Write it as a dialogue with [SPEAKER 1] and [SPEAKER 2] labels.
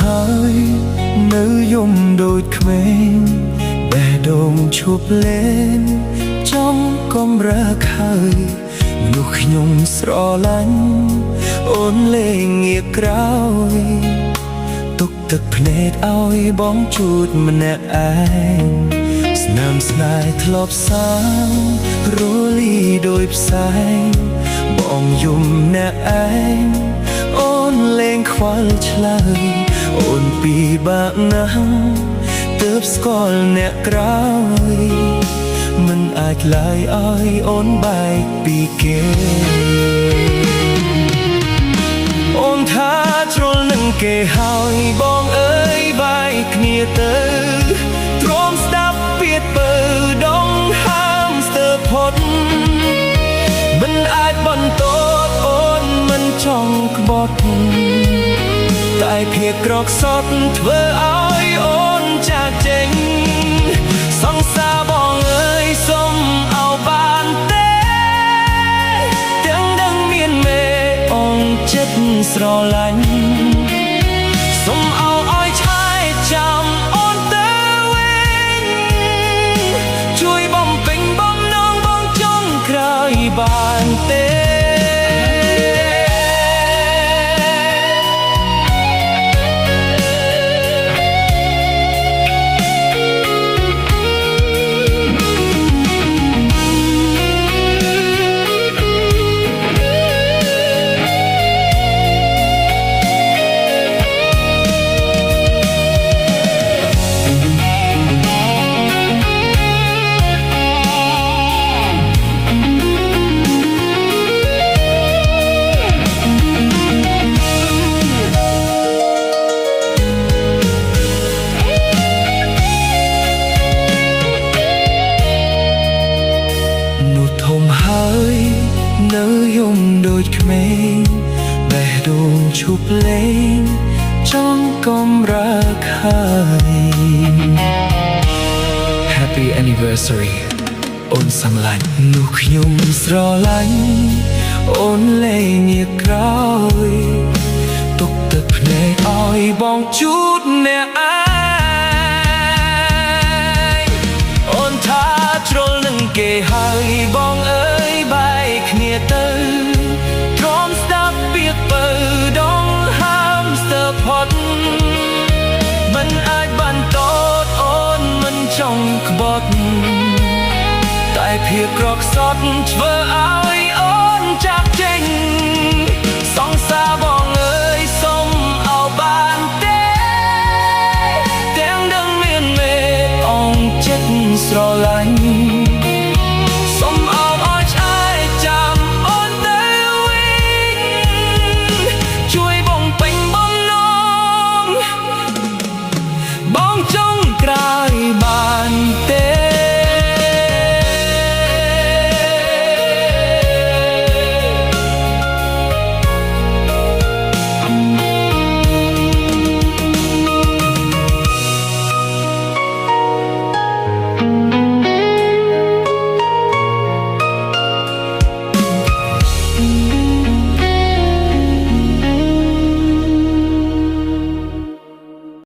[SPEAKER 1] ហើយនៅយំដូចក្មេងបេះដូងឈប់លេងចំកំរើកហើយមនុស្សខ្ញុំស្រឡាញ់អូនលេងងាកក្រោយទុកទឹកភ្នែកឲ្យបងជូតម្នាក់ឯងស្នាមស្នេហ៍ធ្លាប់សាងរលីដោយផ្សែងបងយំអ្នកឯងអូនលេងខ្វល់ឆ្លើយអូនពីបាក់ណាស់ទើបស្គាល់អ្នកក្រោយមិនអាចឡើយឲ្យអូនបែកពីគេអូនថាជ្រុលនឹងគេហើយបងអើយបែកគ្នាទៅទ្រាំស្ដាប់ពាក្យពើដងហាមស្ទើរផុតមិនអាចបន្តអូនមិនចង់ក្បត់តែភាពក្រកសត់ធ្វើឲ្យអូនចាកចេញសង្សារបងអើយសុំឲ្យបានទេទាំងដឹងមានមេអូនចិត្តស្រឡាញ់សុំឲ្យឆាយចាំអូនទៅវិញជួយបំពេញបំណងបងចង់ក្រោយបានទេនៅយំដូចក្មេងបេះដូងឈប់លេងចង់កំរើកហើយ Happy anniversary អូនសំឡាញ់នោះខ្ញុំស្រឡាញ់អូនលេងងាកក្រោយទុកទឹកភ្នែកឲ្យបងជូតអ្នកឯងអូនថាជ្រុលនឹងគេហើយបងអើយបែកគ្នាទៅទ្រាំស្ដាប់ពាក្យពើដងហាមស្ទើរផុតមិនអាចបន្តអូនមិនចង់ក្បត់តែភាពក្រកសត់ធ្វើឲ្យ